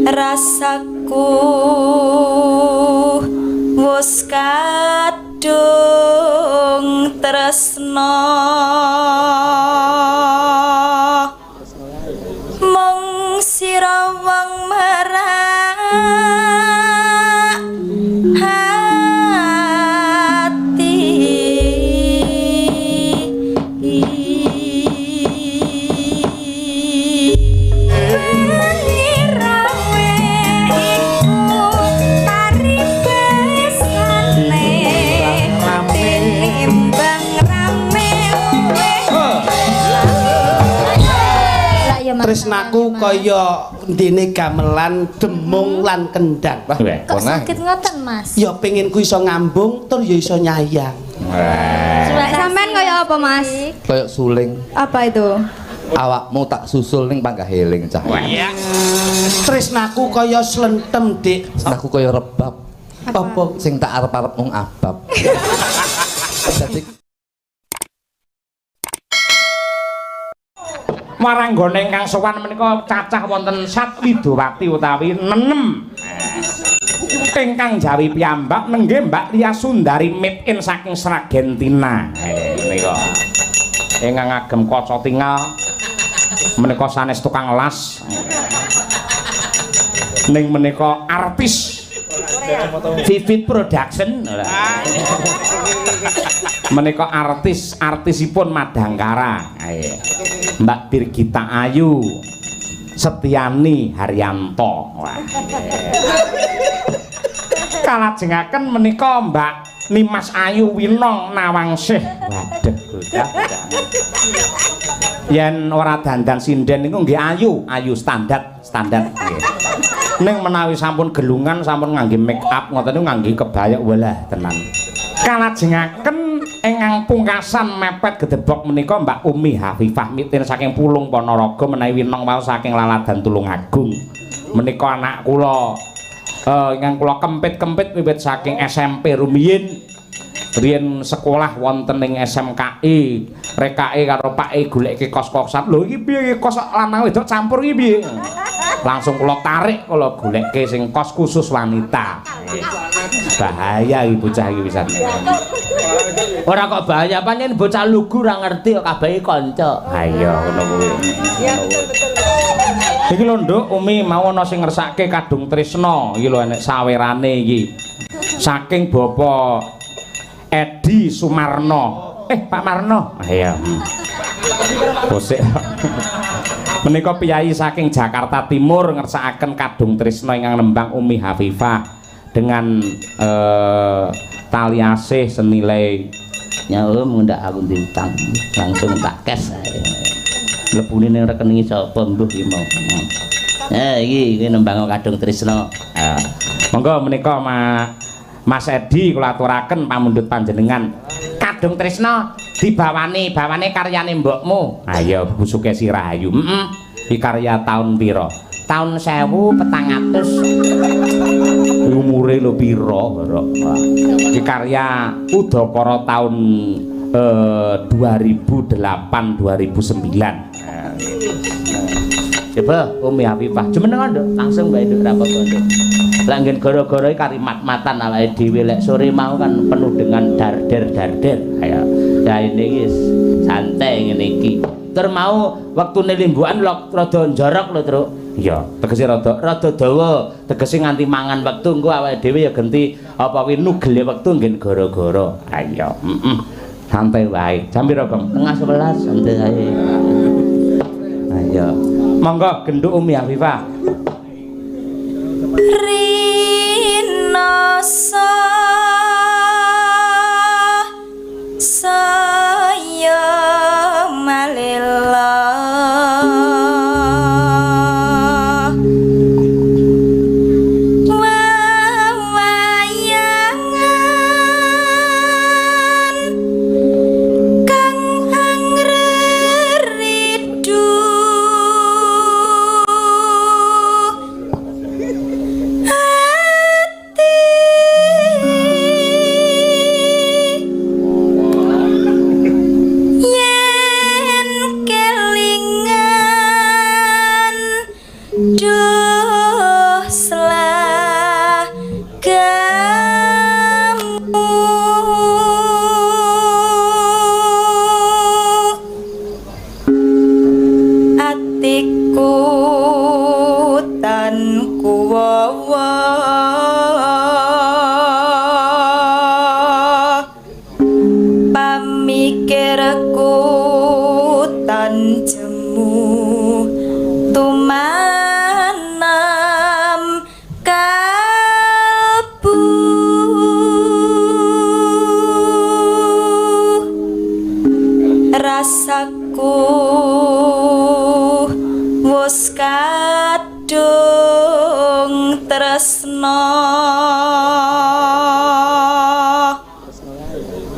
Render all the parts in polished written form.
rasaku wis kadung tresna mung sira wong marang tresnaku kaya ndene gamelan demung lan kendang. Kok sakit ngoten, Mas? Ya pengin ku iso ngambung tur ya iso nyayang. Sampean kaya apa, Mas? Kaya suling. Apa itu? Awakmu tak susul ning panggaheling cah. Tresnaku kaya slentem, Dik. Aku kaya rebab. Apa Sing tak arep-arep mung abab. Dadi maranggone ingkang sowan menika cacah wonten Satwidowati utawi 6 ingkang jawi piyambak nenggih Mbak Lia Sundari made in saking Sragentina menika ingkang ngagem kaca tinggal menika sanes tukang las ning menika artis Vivid Production menika artisipun Madangkara Mbak Birgita Ayu Setiani Haryanto kalajengaken menika Mbak Nimas Ayu Winong Nawangsih waduh yen ora dandan sinden niku nggih ayu standar nggih ning menawi sampun gelungan sampun ngangge make up ngoten niku ngangge kebaya walah tenan kalajengaken ingkang pungkasan mepet gedebok menika Mbak Umi Hafifah mitin saking Pulung Ponorogo menawi Winong wau saking Laladan Tulungagung menika anak kula ingkang kula kempit-kempit wiwit saking SMP rumiyin riyen sekolah wonten ing SMKI rekake karo Pak E goleke kos-kosan lho iki piye kos lanang wedok campur iki piye langsung kula tarik kula goleke sing kos khusus wanita bahaya iki bocah iki pisan ora kok bahaya pancen bocah lugu ora ngerti kok kabehe kanca ha iya ngono kuwi iki lho Nduk Umi mau ana sing ngersake kadung tresna iki lho enek sawerane iki saking Bapak Edi Sumarno Pak Marno iya bosek menika piyai saking Jakarta Timur ngersakaken kadung tresna ingkang nembang Umi Hafifah dengan tali asih senilai nyawa mengundak aku diutang langsung tak cash mlebune ning rekening sapa mbuh iki mau iki nembang kadung tresna monggo menika Mas Edi kula aturaken pamundhut panjenengan kadung tresna dibawani karyane mbokmu ayo busuke Sirahayu iki karya taun pira tahun 1400 umure lho pira iki karya Udakara tahun 2008 2009 coba Umi Hafifah jumeneng Nduk langsung bae Nduk rapot Nduk langgen gara-gara karimat-matan awake dhewe lek sore mau kan penuh dengan darder ayo ya ini guys santai ngene iki tur mau wektune limbukan rada njorok lho Truk iya tegese rada dawa tegese nganti mangan wektu engko awake dhewe ya genti apa kuwi nugele wektu nggen gara-gara ayo santai wae jam pira Bang tengah 11 santai ae ayo monggo genduk Umi Hafifah Rinoso saya malela wawayangan kang angreridu ati tresna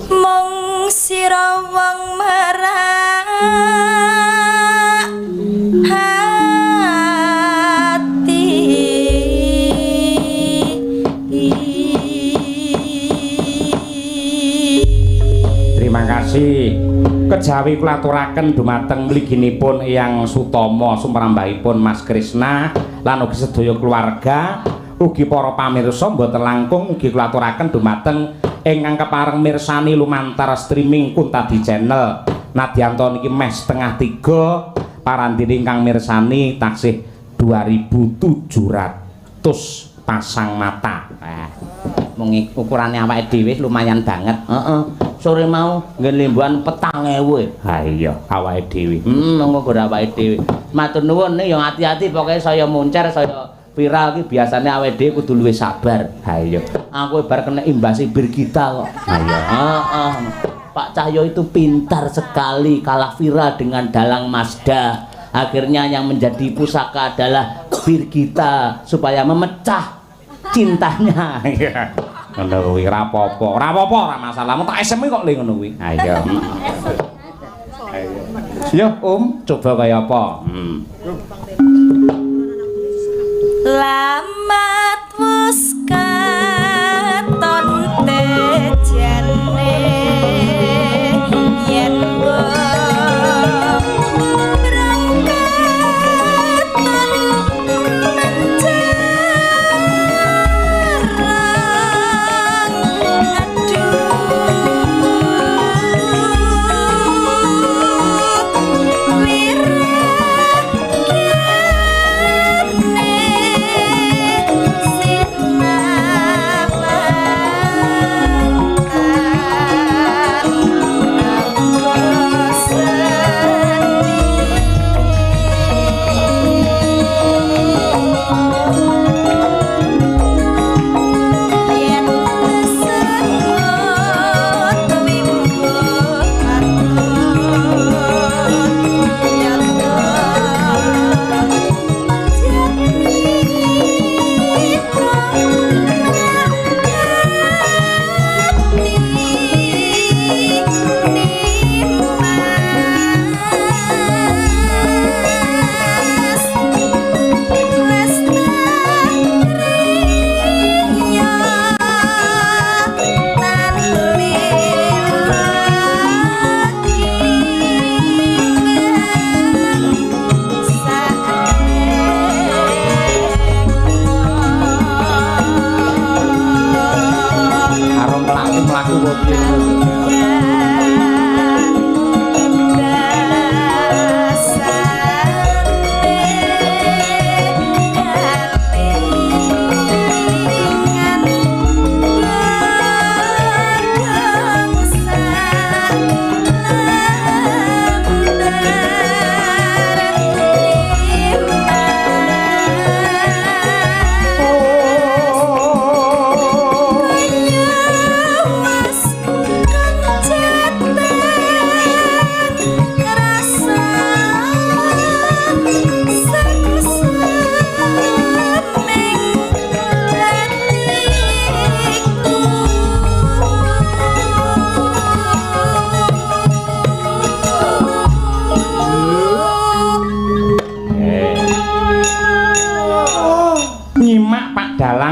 mung sira wong marang Terima kasih. Kejawi kula aturaken dumateng mliginipun Eyang Sutomo sumrambahipun Mas Krisna lan ugi sedaya keluarga ugi para pamirsa mboten langkung ugi kula aturaken dumateng ingkang kepareng mirsani lumantar streaming Kuntadi Channel. Nadyanto niki meh setengah 3 parandene ingkang mirsani taksih 2700 pasang mata. Mung ukurane awake dhewe lumayan banget. Heeh. Sore mau nggen lembuan 4.000. Ha iya, awake dhewe. Monggo ora awake dhewe. Matur nuwun nih ya hati-hati pokoke saya muncer saya viral ki biasane awake dhewe kudu luwih sabar. Ha iya. Aku bar kena imbasi Birgita kok. Ha iya. Heeh. Pak Cahyo itu pintar sekali kalah viral dengan Dalang Mazda. Akhirnya yang menjadi pusaka adalah Birgita supaya memecah cintanya. Iya. Ngono kuwi ora apa-apa. Ora apa-apa, ora masalah. Mung tak SM kok le ngono kuwi. Ha iya. Yo, coba kaya apa? Lamat wis katon tejane yen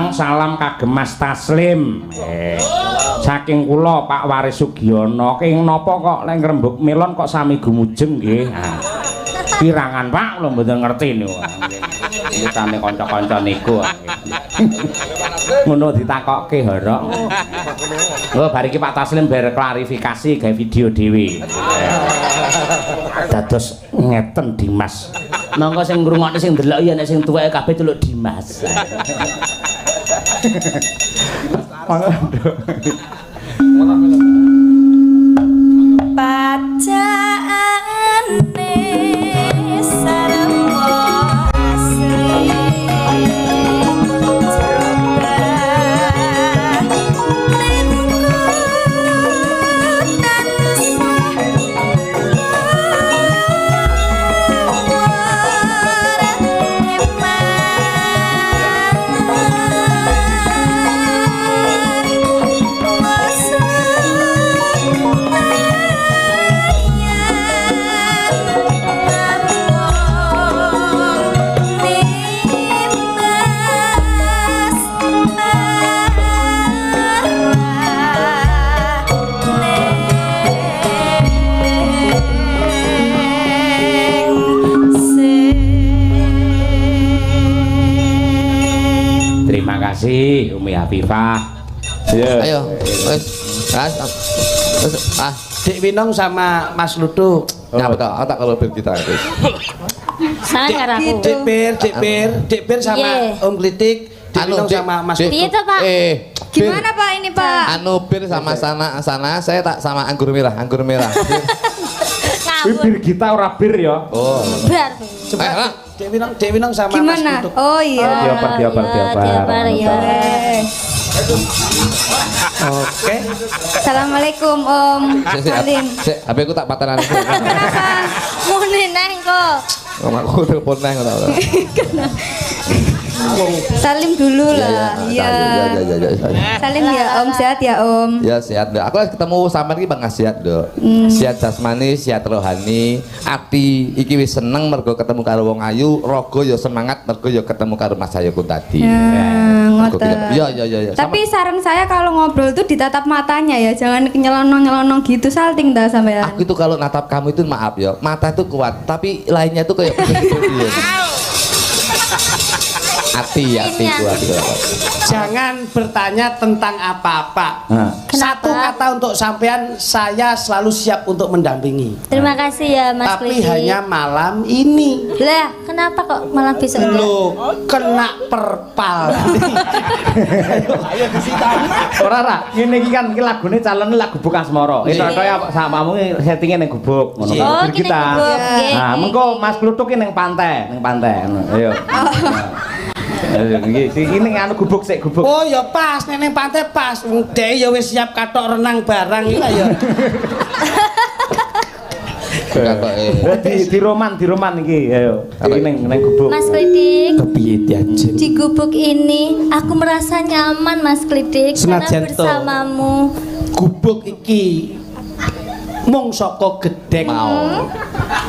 salam kagem Mas Taslim. Saking kula Pak Waris Sugiono, king napa kok lek ngrembug melon kok sami gumujeng nggih. Pirangan Pak, kula mboten ngerti niku. Nyutane kanca-kanca niku. Ngono ditakokke Horok. Oh, bar iki Pak Taslim bar klarifikasi gawe video dhewe. Dados ngeten Dimas. Monggo sing ngrungokne sing ndelok ya nek sing tuweke kabeh celuk Dimas. Bacaane sarwa asri Terima kasih Umi Hafifah. Ayo, wis. Dek Winong sama Mas Lutu. Nyapa toh? Tak kalau bir kita wis. Sangar aku. Dek Bir sama Iya. Om Klitik. Dek Winong Dik, sama Mas Dik. Lutu. Iya toh, Pak. Gimana Pak ini Pak? Anu bir sama sana, saya tak sama anggur merah. Bir kita ora bir ya. Oh. Bar. Coba Dek Winong sama Mas Gimana? Lutu. Oh iya. Dioper ya. Oke. Assalamualaikum Om Salim. HP ku tak patanan. Kenapa? Mune neng kok. Aku telepon nang ngono. Salim dulu lah. Iya. Salim ya Om, sehat ya Om. Ya sehat dok. Aku lagi ketemu sama iki Bang sehat dok. Sehat jasmani, sehat rohani. Ati iki wis seneng mergo ketemu karo wong ayu, raga ya semangat mergo ya ketemu karo Mas Ayuku tadi. Ngoten. Iya. Tapi saran saya kalau ngobrol tuh ditatap matanya ya, jangan nyelonong-nyelonong gitu salting dah sampean. Aku itu kalau natap kamu itu maaf ya, mata itu kuat, tapi lainnya tuh kayak hati kuat. Jangan bertanya tentang apa-apa. Satu Kenapa? kata untuk sampean, saya selalu siap untuk mendampingi. Terima kasih ya Mas Tapi Klitik. hanya malam ini. Lah, kenapa kok malah besok enggak? Lo kena perpal. Ora, ngene iki kan iki lagune calon lagu bukan Asmara. Itu kaya samamu settinge ning gubuk ngono. Oh, Bir ki ning gubuk, nggih. Nah, mengko Mas Kluthuk ki ning pantai ngono. Ayo. Ini anu gubuk sik gubuk. Oh ya pas, neneng pantai pas. Dek ya wis siap katok renang barang iki ya. Di roman iki ayo. Iki ning gubuk. Mas Klitik, Kepiye diajen? di gubuk ini aku merasa nyaman Mas Klitik karena Senajan to. bersamamu. Gubuk iki mung saka gedhek mau.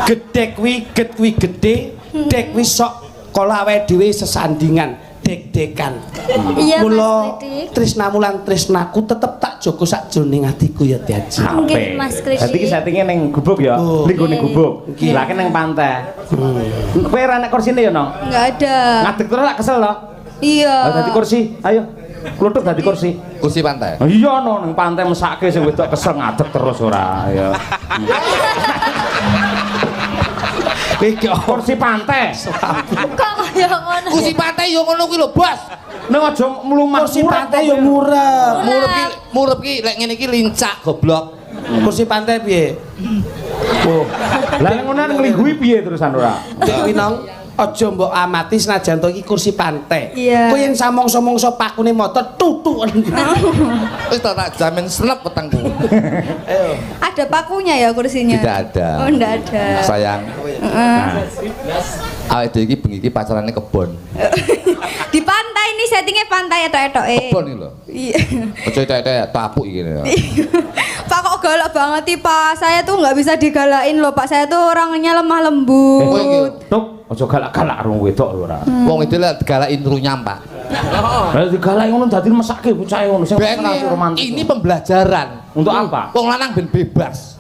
Gedhek kuwi gede, dek kuwi sok kala awake dhewe sesandingan, dek-dekan. Iya Mas Mula Klitik. tresnamu lan tresnaku tetep tak jaga sakjroning atiku ya diajen. Nggih, Mas Klitik. Dadi iki settinge ning gubuk ya. Oh. Linggo ning gubuk. Nggih. Lah ki ning pantai. Kowe ora nek kursine ya, Nong? Enggak ada. Ngadeg terus lak kesel to. Iya. Ayo dadi kursi, ayo. Kluthuk dadi kursi. Kursi pantai. Iya no ning pantai mesake sing wedok kesel ngadeg terus ora ya. Iki Kursi pantai. Kok kaya ngono? Kursi pantai yo ngono kuwi lho, Bos. Ning aja mlumat kursi pantai ya murah. Murep ki lek ngene iki lincak goblok. Kursi pantai piye? Oh. Lah ning ngono nglingguhi piye terusan ora? Dek Winong, aja mbok amati senajan to iki kursi pantai. Iya. Kowe yen samongso-mongso pakune motor tutuken. Wis tak jamin snep petengku. Ayo. Ada pakunya ya kursinya? Tidak ada. Oh, enggak ada. Sayang. Awake dhewe iki bengi iki pacarane kebon. Di pantai ini settingnya pantai etok-etoke. Kebon iki lho. Iya. Aja tek-tek tapuk iki. Pak kok galak banget sih Pak. Saya tuh nggak bisa digalain loh Pak. Saya tuh orangnya lemah lembut. Tuk, aja galak-galak karo wedok lho ora. Wong itu lek digalakin runyam, Pak. Lah digalaki ngono dadi mesake bocah ngono sing romantis. Ini pembelajaran. Untuk apa? Wong lanang ben bebas.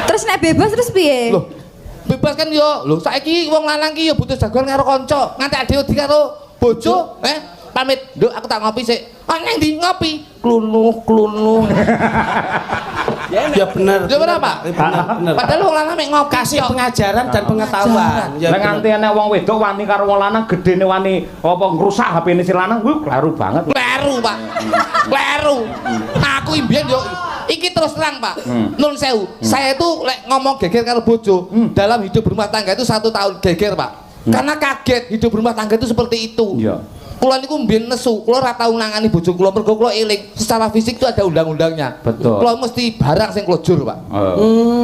Terus nek bebas terus piye? Loh, bebas kan yo. Loh, saiki wong lanang ki yo butuh jagoan karo kanca. Nganti ade wedi karo bojo, pamit. Nduk, aku tak ngopi sik. Ah, nang ndi ngopi? Klunuh. Ya bener. Ya bener, Pak. Bener. Padahal wong lanang mek ngopi. Kasih pengajaran dan pengetahuan. Ya Lah nganti enek wong wedok wani karo wong lanang gedene wani apa ngrusak HP-ne si lanang kuwi kleru banget. Kleru, Pak. Kleru. Aku imbiyen yo iki terus terang, Pak. Nun sewu. Saya itu lek ngomong geger karo bojo, dalam hidup berumah tangga itu 1 tahun geger, Pak. Karena kaget hidup berumah tangga itu seperti itu. Iya. Kula niku mbiyen nesu, kula ora tau nangani bojo kula mergo kula eling secara fisik itu ada undang-undangnya. Betul. Kula mesti barang sing klojur, Pak.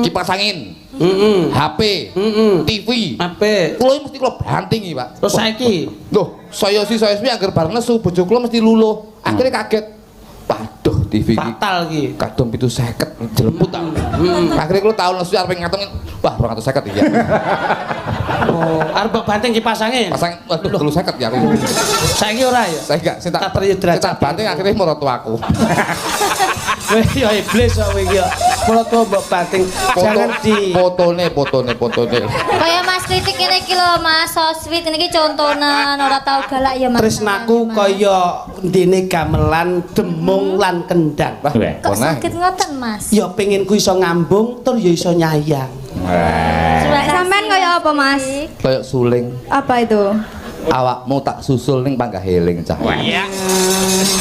Kipas angin, HP, TV. Ape. Kula mesti kula bantingi, Pak. Terus saiki Loh, saya sih anggar bareng nesu bojo kula mesti luluh. Akhirnya kaget. Waduh, TV iki fatal iki. kadung 750 jelemput tak. Akhirnya kula tau nesu arep ngatong. Wah, 250 iki ya. Oh, arep banting kipas angin. Pasang waduh 350 ya aku. Saiki ora ya? Saya enggak, saya Tak teriut derajat. tak banting akhirnya mertuaku. Kowe ya iblis kok kowe iki. Mulut kok mbok banting. Jangan di Fotone. Kayak Mas Mas kritik ini iki lho Mas, so sweet ini iki contonan ora tau galak ya Mas. Tresnaku kaya ndene gamelan, demung lan kendang. Kok sakit ngoten Mas? Ya pengen ku iso ngambung tur ya iso nyayang. Sampean kaya apa, Mas? Kayak suling. Apa itu? Awakmu tak susul ning panggaheling cah.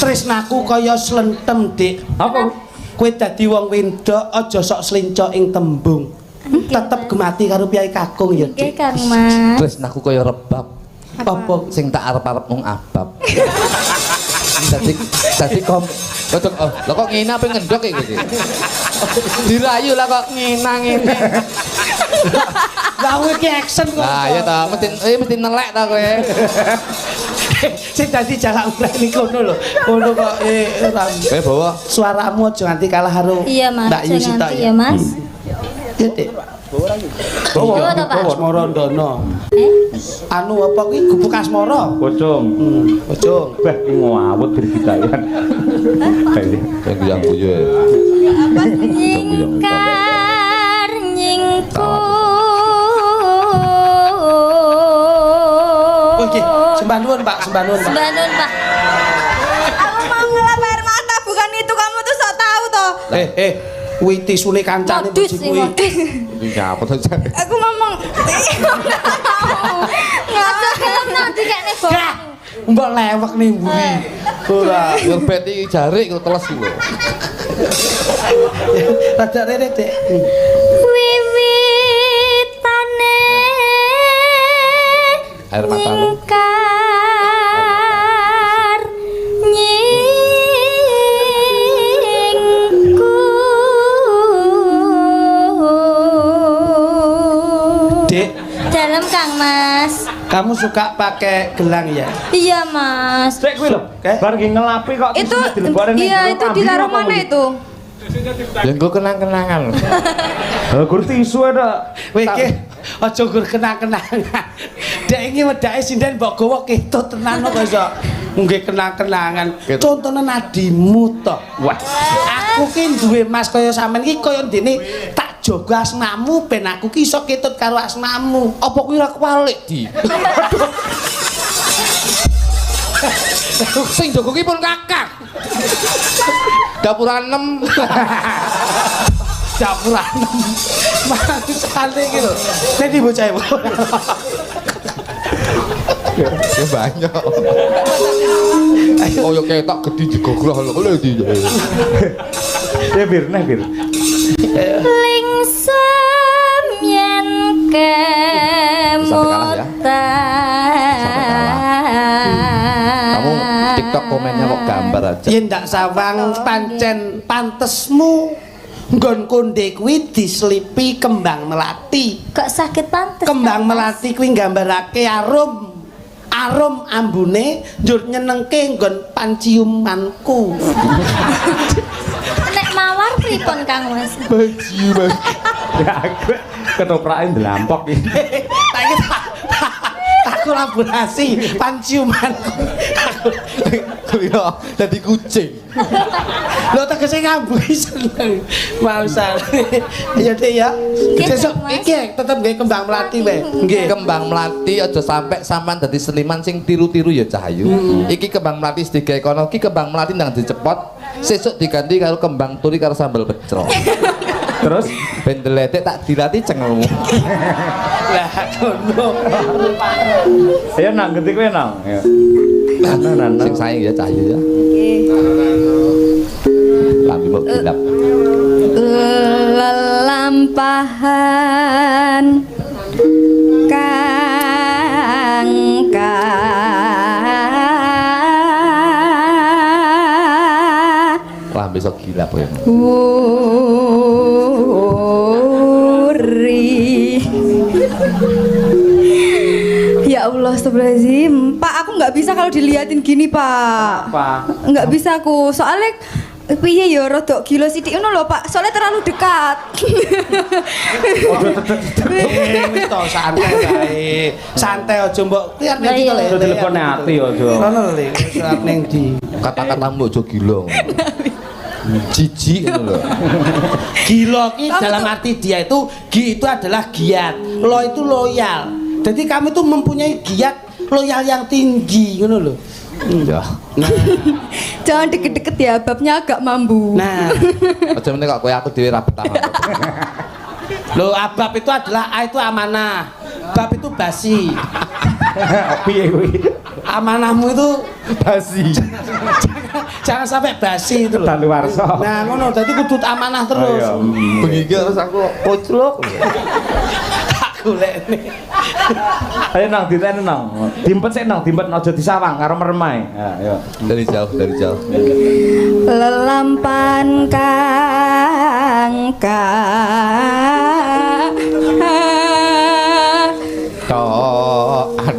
Tresnaku kaya slentem, Dik. Apa? Kowe dadi wong wedok aja sok slincok ing tembung. Tetep gemati karo piyai kakung ya, Nggih Dik. Kang Mas. Tresnaku kaya rebab. Apa Sing tak arep-arep mung abab. Dadi kom. Lho kok ngene apa ngendok iki? Dirayu lah kok ngene. Lah kowe iki action kok. Nah, ya ta, mesti nelek ta kowe. Sing dadi jalak mrene kono lho. Kono kok Ram. Kowe bawa Suaramu aja nganti kalah karo Iya Mas, Mbak Yu Sita jangan ya Mas. Ya, Dik. Bawa ta Pak? Asmara Ndana. Anu apa kuwi gubuk asmara? Pocong. Pocong. Wah, iki ngawut dirgitayan. yang guyu. Nyingkar nyingku. Oh nggih, sembah nuwun Pak, sembah nuwun Pak. Sembah nuwun Pak. Aku mau ngelap air mata, bukan itu kamu tuh sok tahu toh. Kuwi tisune kancane Modus bojo kuwi. Iki apa to? Aku ngomong. Aja film nanti kayaknya Gah, mbok lewek nih mburi. Ora. Ngerbet iki jarik kok teles iki lho. Rada rene, Dik. Wiwitane Air mata lu. nyingkar nyingku. Dik, Dalam Kang Mas. kamu suka pakai gelang ya? Iya Mas. Cek kuwi lho. Bar ki ngelapi kok Itu dilebaren ning iya jero itu kambi ditaruh apa mana kuwi? itu? Yang gue kenang-kenangan. Gur tisu ada. Kowe iki aja gur kenang-kenangan. Dek iki wedake sinden mbok gawa ketut tenan kok iso. Nggih kenang-kenangan. Contone nadimu to. Wah. Aku ki duwe mas kaya sampean iki kaya ndene tak jaga asmamu ben aku ki iso ketut karo asmamu. Apa kuwi ora kewalik, Di? Sing jago ki pun kakak. Dapur 6. Dapur anem. Mangsane iki lho. Dadi bocah ibu. Ya banyak. Oh ya ketok gede digograh lho di. Ya bir, nah bir. Lingsem yen kemutan. Kamu TikTok komennya kok gambar aja. Yen ndak sawang pancen pantesmu nggon konde kuwi diselipi kembang melati. Kok sakit pantes? Kembang Kang Mas? melati kuwi nggambarake arum. Arum ambune njur nyenengke nggon panciumanku. Nek mawar pripun Kang Mas? Baju Mas. Ya aku ketoprakin delampok iki. Aku laborasi panciumanku. Kuwi dadi kucing. Lho tegese ngambungi seneng. Mausan. Ya Dik ya. Sesuk iki tetep nggih kembang melati wae. Nggih. Kembang melati aja sampai sampean dadi seniman sing tiru-tiru ya Cahayu. Iki kembang melati digawe kono, iki kembang melati ndang dicepot, sesuk diganti karo kembang turi karo sambal pecel. Terus Ben deletek tak dilati cengelmu. Lah ngono. ya nang ngerti kowe nang. Ya. Nah. Sing sayang ya Cahayu ya. Lambi mau gelap. Lelampahan kang Lambi sok gila kowe. Ya Allah, astagfirullahaladzim. Pak, aku nggak bisa kalau diliatin gini, Pak. Apa? Nggak bisa aku. Soalnya piye ya rodok gila sithik ngono lho, Pak. Soalnya terlalu dekat. Wis to santai kae. Santai aja mbok lihat nek iki Aja telepone ati aja. Ngono lho, Lik. Surat ning ndi? Kata-katamu aja gila. Jijik ngono lho. Gila ki dalam arti dia itu gi itu adalah giat. Lo itu loyal. Jadi kamu itu mempunyai giat loyal yang tinggi, ngono lho. Ya. Jangan deket-deket ya, babnya agak mambu. Nah, Aja meneh kok kowe aku dhewe ra betah. lo abab itu adalah A itu amanah. Bab itu basi. Piye kuwi? Amanahmu itu Basi. jangan sampai basi itu loh. Daluwarsa. Nah, ngono dadi kudu amanah terus. Bengi iki terus aku koclok. Tak golekne. Ayo nang ditene nang. Dimpet sik nang, dimpet aja disawang karo meremai. Ayo. Dari jauh, dari jauh. Lelampan kang Toan.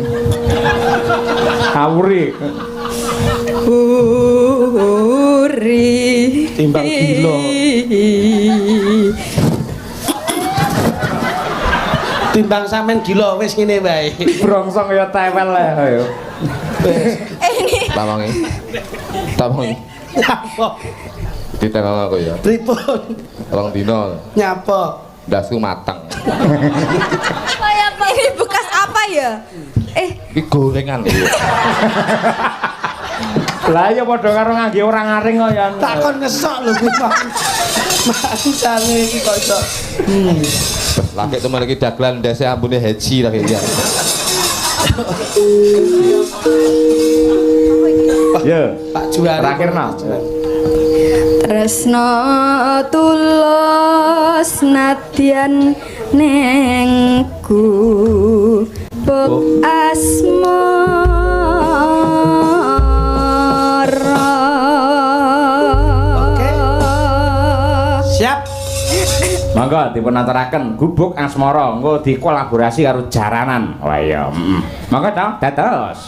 Kawuri. Uri Timbang gila. Timbang sampean gila wis ngene wae. Brongsong ya tewel le ayo. ini Tamangi. Tamangi. Nyapa? Ditengok aku ya. Pripun? Rong dino Nyapa? ndasku matang. ini bekas apa ya? Iki gorengan iki. Lah ya padha karo ngangge orang aring kok ya. Takon ngesok lho kuwi Pak. Maksane iki kok iso. Lagi temen iki dagelan ndase ambune haji lagi ya. Ya. Pak Juwari. Terakhir nah. Tresno tulus nadyan nengku bok asmara. Oke. Siap. Monggo dipun aturaken gubuk asmara engko dikolaborasi karo jaranan. Wah iya. Monggo to, dados.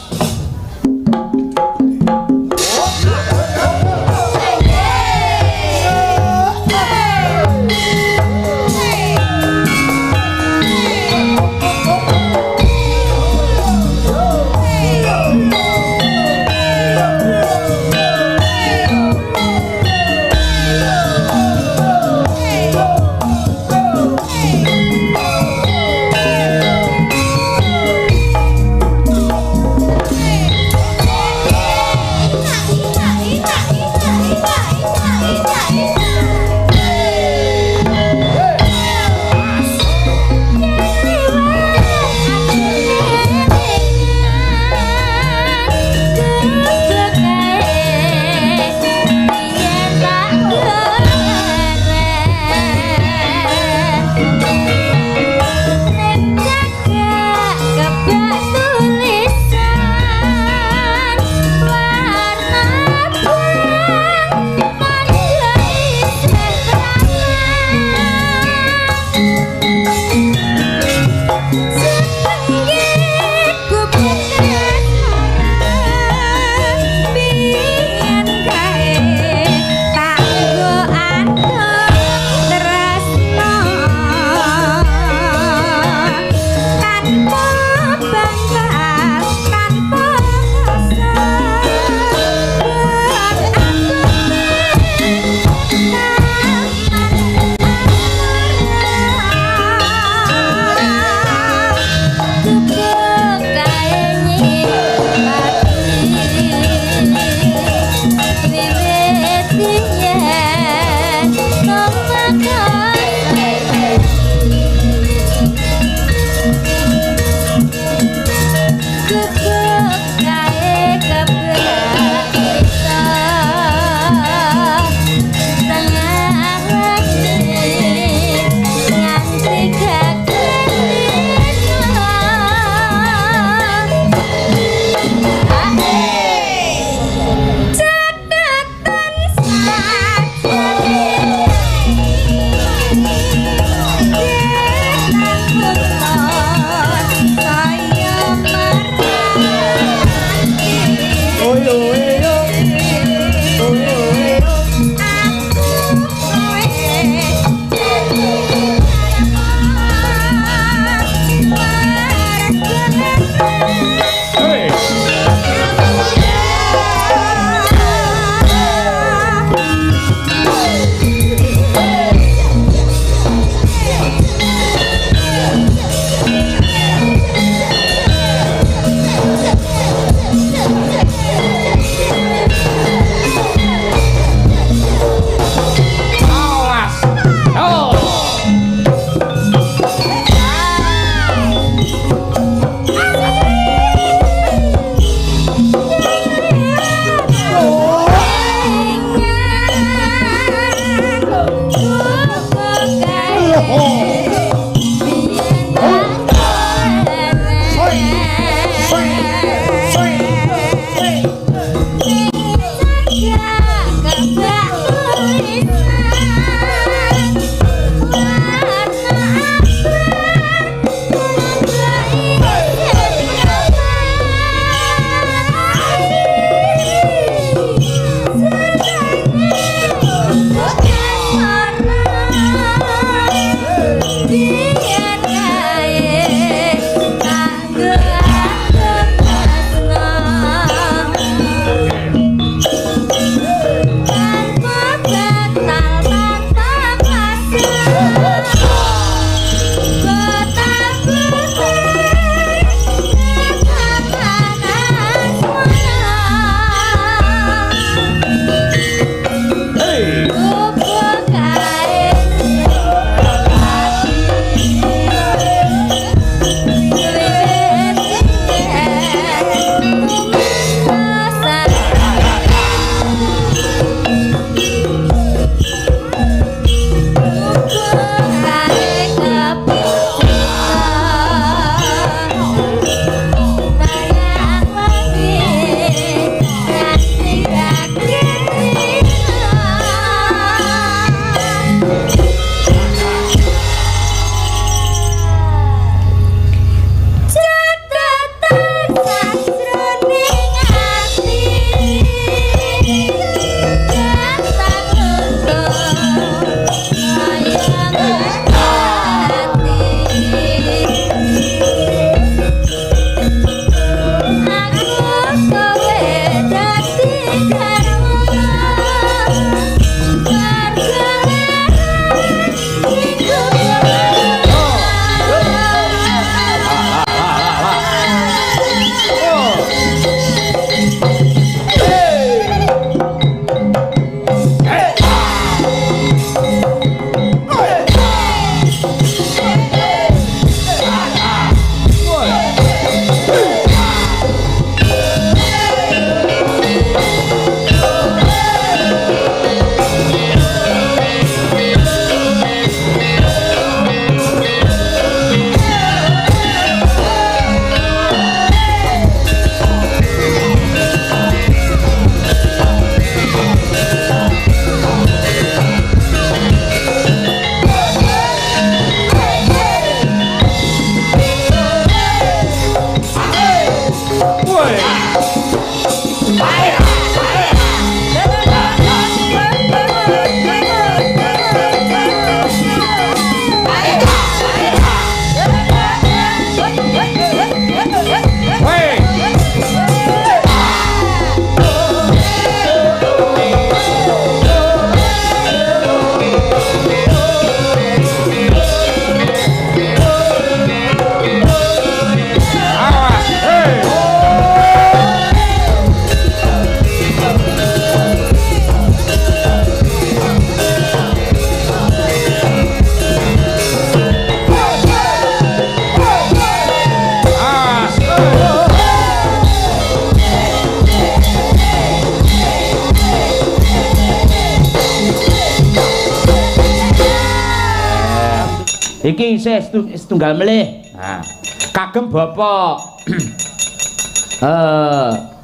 Iki isih setunggal melih. Nah, kagem Bapak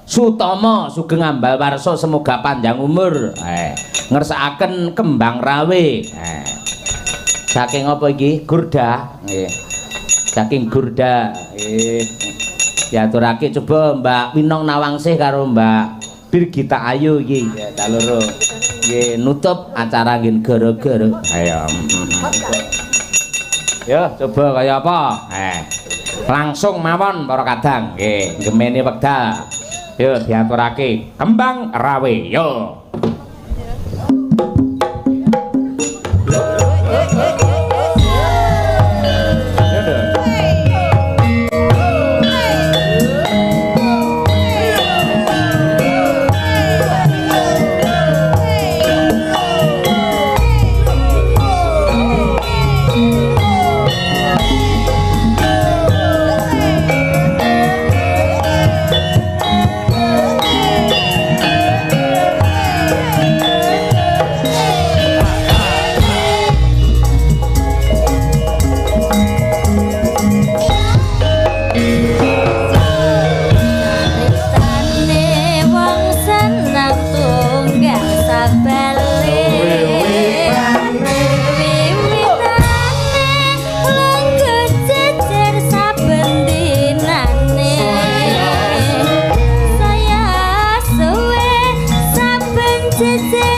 Sutomo Sugeng Ambal Warso semoga panjang umur. Ngersakaken kembang rawe. Saking apa iki? Gurda. Nggih. Saking Gurda. Diaturake coba Mbak Winong Nawangsih karo Mbak Birgita Ayu iki. Ya kaloro. Nggih nutup acara nggih gara-gara. Ayo. Ya, coba kaya apa? Langsung mawon para kadang. Nggih, gemene wekdal. Yo diaturake kembang rawe. Yo. Say